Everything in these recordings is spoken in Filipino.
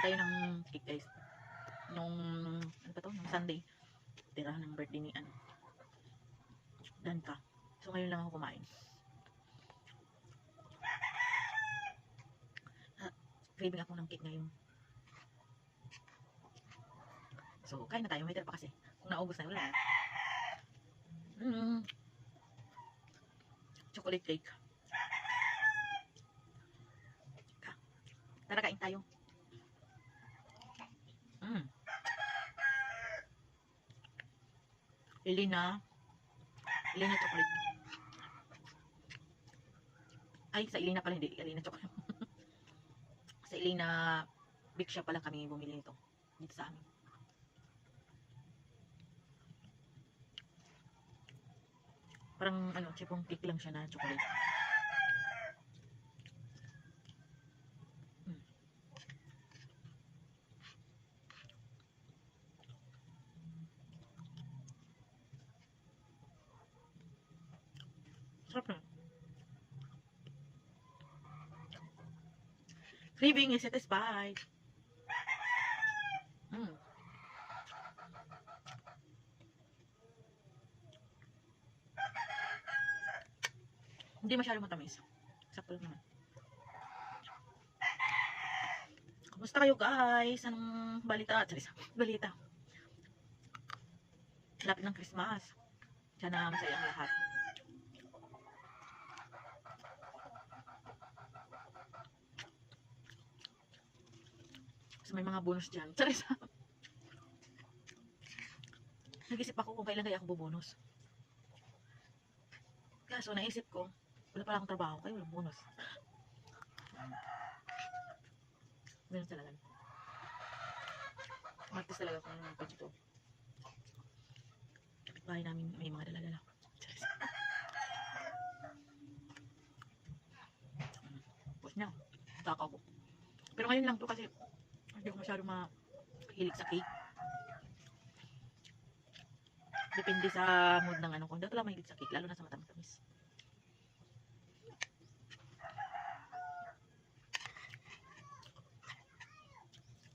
tayo ng cake guys. Nung, ano ba to? Nung Sunday. Tira ng birthday ni, Danka. So, ngayon lang ako kumain. Craving ako ng cake ngayon. So, kain na tayo. May tira pa kasi. Kung naubos na, wala na. Chocolate cake. Tara, kain tayo. Elena chocolate. Ay, sa Elena pala, hindi Elena chocolate. Sa Elena Big Shop pala kami bumili nito dito sa amin. Parang chipong cake lang siya na chocolate. Sarap na. Craving is satisfied. Hindi masyadong matamis. Sakto naman. Kumusta kayo guys? Anong balita? Balita. Lapit ng Christmas. Sana masaya ang lahat. So may mga bonus dyan. Charis. Nag-isip ako kung kailan kaya ako bubonus. Kaso naisip ko, wala pala akong trabaho, kaya walang bonus. Ganun talaga. Martis talaga kung ano pag ito. Kapitbahay namin may mga dala-dala. Tapos niya, takaw ko. Pero ngayon lang to kasi hindi ko masyado mahilig sa cake. Depende sa mood ng ano ko. Hindi ko lang mahilig sa cake, lalo na sa matamis.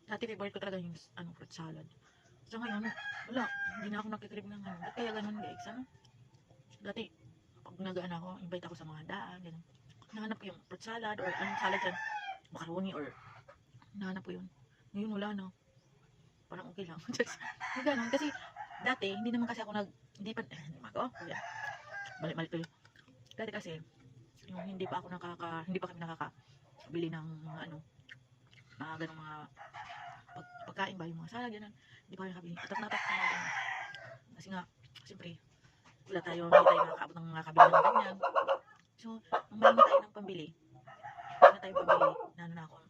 Dati favorite ko talaga yung fruit salad. So ngayon, wala. Hindi na ako nakikrib ng ano. Kaya ganun guys, Dati, pag nagaan ako, invite ako sa mga daan, ganun. Nahanap ko yung fruit salad or anong salad dyan. Macaroni or nahanap ko yun. Ngayon wala na. Parang okay lang. Ganun. Kasi dati, hindi naman kasi ako hindi pa balik-balik tuloy. Dati kasi, yung hindi pa kami nakakabili ng ganung mga pagkain ba, yung mga salad, ganun. Hindi pa kami nakabili. Atak-natak na mga ganun. Kasi nga, siyempre, hindi tayo nakakaabot ng mga kabili ng ganyan. So, nung meron tayo ng pambili, na ako,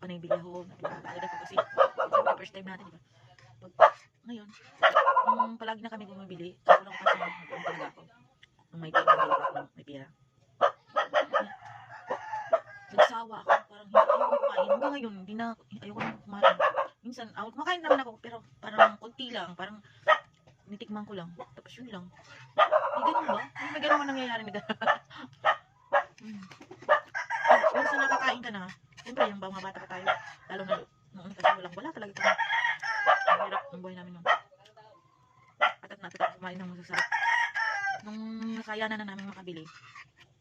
panay-bili ako, agad ako kasi, siyempre, first time natin, diba? Ngayon, nung palagi na kami bumibili, ako lang kasi nag-uong talaga ako. Nung may pera. Nagsawa ako, parang hindi ako kumain. Hanggang ngayon, ayoko na kumain. Minsan, kumakain naman ako, pero parang konti lang, parang nitikman ko lang. Tapos yun lang. May ganun ba? May ganun ba nangyayari na gano'n? Minsan nakakain ka na, siyempre yung mga bata pa tayo, lalo na noon kasi wala talaga kami. Ang hirap ng buhay namin noon. At natin kumain ng masasarap. Nung nakaya na namin makabili,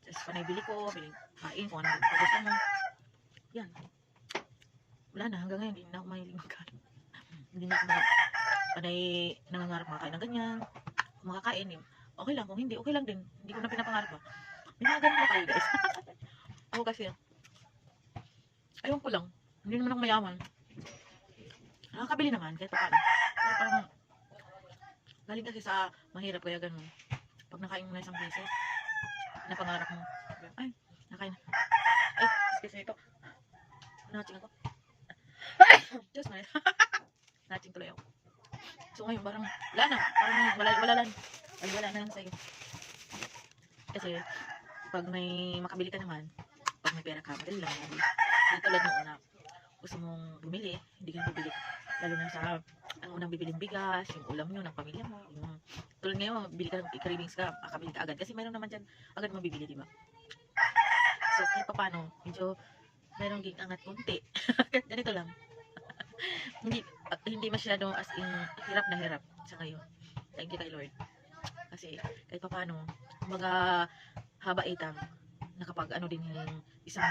tapos panay-bili ko, kain kung ano gusto mo. Yan. Wala na, hanggang ngayon, hindi na ako mahilig magkain. Hindi na ako panay nangangarap makakain ng ganyan. Kung makakain, okay lang. Kung hindi, okay lang din. Hindi ko na pinapangarap ba. May mga ganun na kayo, guys. Ako kasi, ayun ko lang. Hindi naman ako mayaman. Nakakabili naman, kahit paano. Pero parang, galing kasi sa mahirap, kaya ganun. Pag nakain mo na isang beses, napangarap mo. Ay, nakain. Ay, excuse me ito. Natching ako. Diyos na. Natching tuloy ako. So ngayon, parang, wala na. Parang wala na lang sa'yo. Kasi, pag may makabili ka naman, pag may pera ka, madali lang. Hindi tulad ng una, gusto mong bumili, hindi ka bibili. Lalo na sa, ang unang bibiling bigas, yung ulam nyo ng pamilya mo. Yung, tulad ngayon, bili ka ng cravings ka, makabili ka agad. Kasi meron naman dyan, agad mabibili, diba? So, kahit pa paano, medyo, merong gigangat konti. Ganito lang. masyado as in hirap na hirap sa ngayon. Thank you kay Lord. Kasi kahit pa paano, mga haba itang nakapag ano din yung isang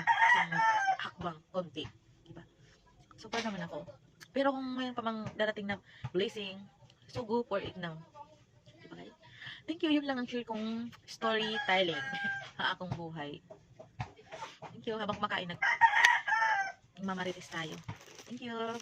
hakbang konti. Diba? Super naman ako. Pero kung mayroon pa mang darating na blessing, so go for it now. Diba guys? Thank you. Yun lang ang share kong storytelling sa akong buhay. Thank you. Habang kumakain, nagmamarites tayo. Thank you.